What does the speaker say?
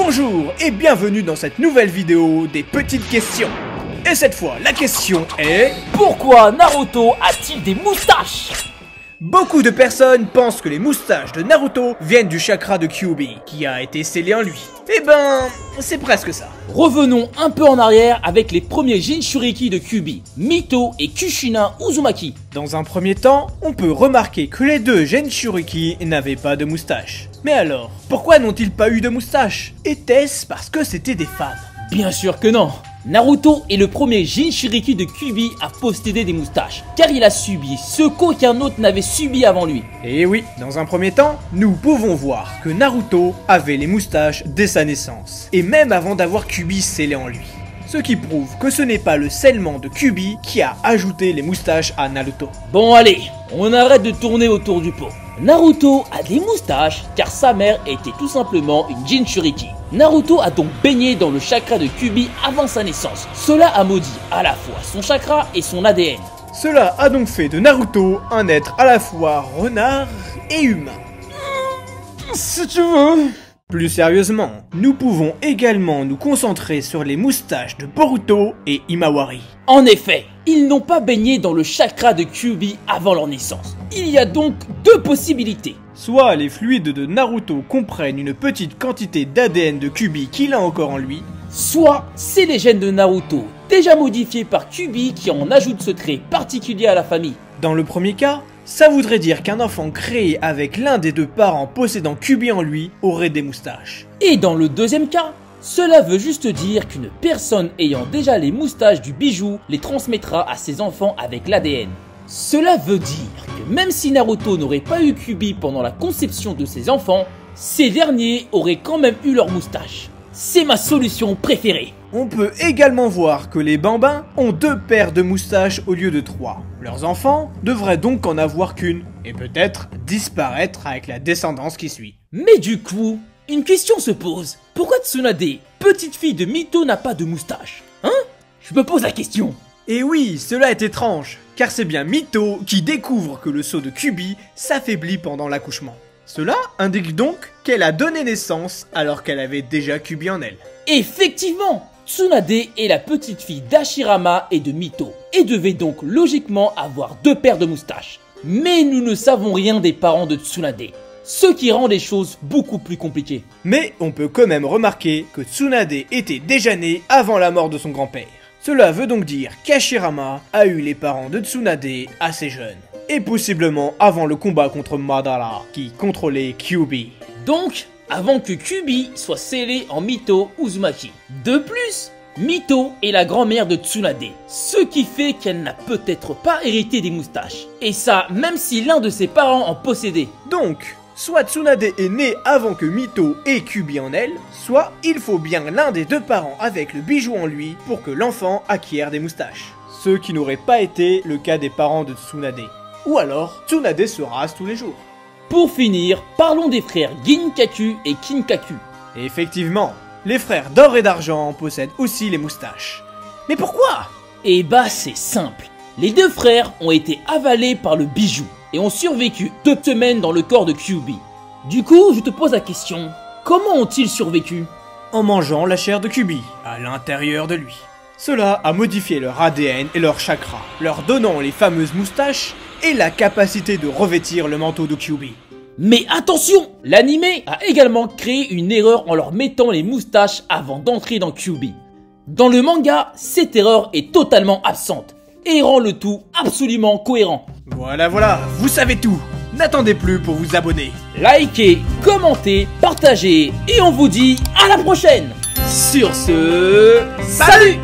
Bonjour et bienvenue dans cette nouvelle vidéo des petites questions. Et cette fois, la question est... Pourquoi Naruto a-t-il des moustaches? Beaucoup de personnes pensent que les moustaches de Naruto viennent du chakra de Kyuubi, qui a été scellé en lui. Eh ben, c'est presque ça. Revenons un peu en arrière avec les premiers Jinchuriki de Kyuubi, Mito et Kushina Uzumaki. Dans un premier temps, on peut remarquer que les deux Jinchuriki n'avaient pas de moustache. Mais alors, pourquoi n'ont-ils pas eu de moustache? Était-ce parce que c'était des femmes? Bien sûr que non. Naruto est le premier Jinchuriki de Kyuubi à posséder des moustaches, car il a subi ce qu'aucun autre n'avait subi avant lui. Et oui, dans un premier temps, nous pouvons voir que Naruto avait les moustaches dès sa naissance, et même avant d'avoir Kyuubi scellé en lui. Ce qui prouve que ce n'est pas le scellement de Kyuubi qui a ajouté les moustaches à Naruto. Bon allez, on arrête de tourner autour du pot. Naruto a des moustaches car sa mère était tout simplement une Jinchuriki. Naruto a donc baigné dans le chakra de Kyuubi avant sa naissance. Cela a maudit à la fois son chakra et son ADN. Cela a donc fait de Naruto un être à la fois renard et humain. Si tu veux. Plus sérieusement, nous pouvons également nous concentrer sur les moustaches de Boruto et Himawari. En effet, ils n'ont pas baigné dans le chakra de Kyuubi avant leur naissance. Il y a donc deux possibilités. Soit les fluides de Naruto comprennent une petite quantité d'ADN de Kyuubi qu'il a encore en lui, soit c'est les gènes de Naruto, déjà modifiés par Kyuubi qui en ajoutent ce trait particulier à la famille. Dans le premier cas, ça voudrait dire qu'un enfant créé avec l'un des deux parents possédant Kyuubi en lui aurait des moustaches. Et dans le deuxième cas, cela veut juste dire qu'une personne ayant déjà les moustaches du bijou les transmettra à ses enfants avec l'ADN. Cela veut dire que même si Naruto n'aurait pas eu Kyuubi pendant la conception de ses enfants, ces derniers auraient quand même eu leurs moustaches. C'est ma solution préférée. On peut également voir que les bambins ont 2 paires de moustaches au lieu de 3. Leurs enfants devraient donc en avoir qu'une, et peut-être disparaître avec la descendance qui suit. Mais du coup, une question se pose. Pourquoi Tsunade, petite fille de Mito, n'a pas de moustache? Hein? Je me pose la question. Et oui, cela est étrange, car c'est bien Mito qui découvre que le sceau de Kyuubi s'affaiblit pendant l'accouchement. Cela indique donc qu'elle a donné naissance alors qu'elle avait déjà Kyuubi en elle. Effectivement, Tsunade est la petite fille d'Hashirama et de Mito, et devait donc logiquement avoir 2 paires de moustaches. Mais nous ne savons rien des parents de Tsunade, ce qui rend les choses beaucoup plus compliquées. Mais on peut quand même remarquer que Tsunade était déjà née avant la mort de son grand-père. Cela veut donc dire qu'Hashirama a eu les parents de Tsunade assez jeunes. Et possiblement avant le combat contre Madara, qui contrôlait Kyuubi. Donc, avant que Kyuubi soit scellé en Mito Uzumaki. De plus, Mito est la grand-mère de Tsunade, ce qui fait qu'elle n'a peut-être pas hérité des moustaches. Et ça, même si l'un de ses parents en possédait. Donc, soit Tsunade est née avant que Mito ait Kyuubi en elle, soit il faut bien l'un des 2 parents avec le bijou en lui pour que l'enfant acquiert des moustaches. Ce qui n'aurait pas été le cas des parents de Tsunade. Ou alors, Tsunade se rase tous les jours. Pour finir, parlons des frères Ginkaku et Kinkaku. Et effectivement, les frères d'or et d'argent possèdent aussi les moustaches. Mais pourquoi? Eh bah c'est simple. Les 2 frères ont été avalés par le bijou et ont survécu 2 semaines dans le corps de Kyuubi. Du coup, je te pose la question, comment ont-ils survécu? En mangeant la chair de Kyuubi, à l'intérieur de lui. Cela a modifié leur ADN et leur chakra, leur donnant les fameuses moustaches et la capacité de revêtir le manteau de Kyuubi. Mais attention! L'anime a également créé une erreur en leur mettant les moustaches avant d'entrer dans Kyuubi. Dans le manga, cette erreur est totalement absente et rend le tout absolument cohérent. Voilà, vous savez tout. N'attendez plus pour vous abonner. Likez, commentez, partagez et on vous dit à la prochaine! Sur ce, salut!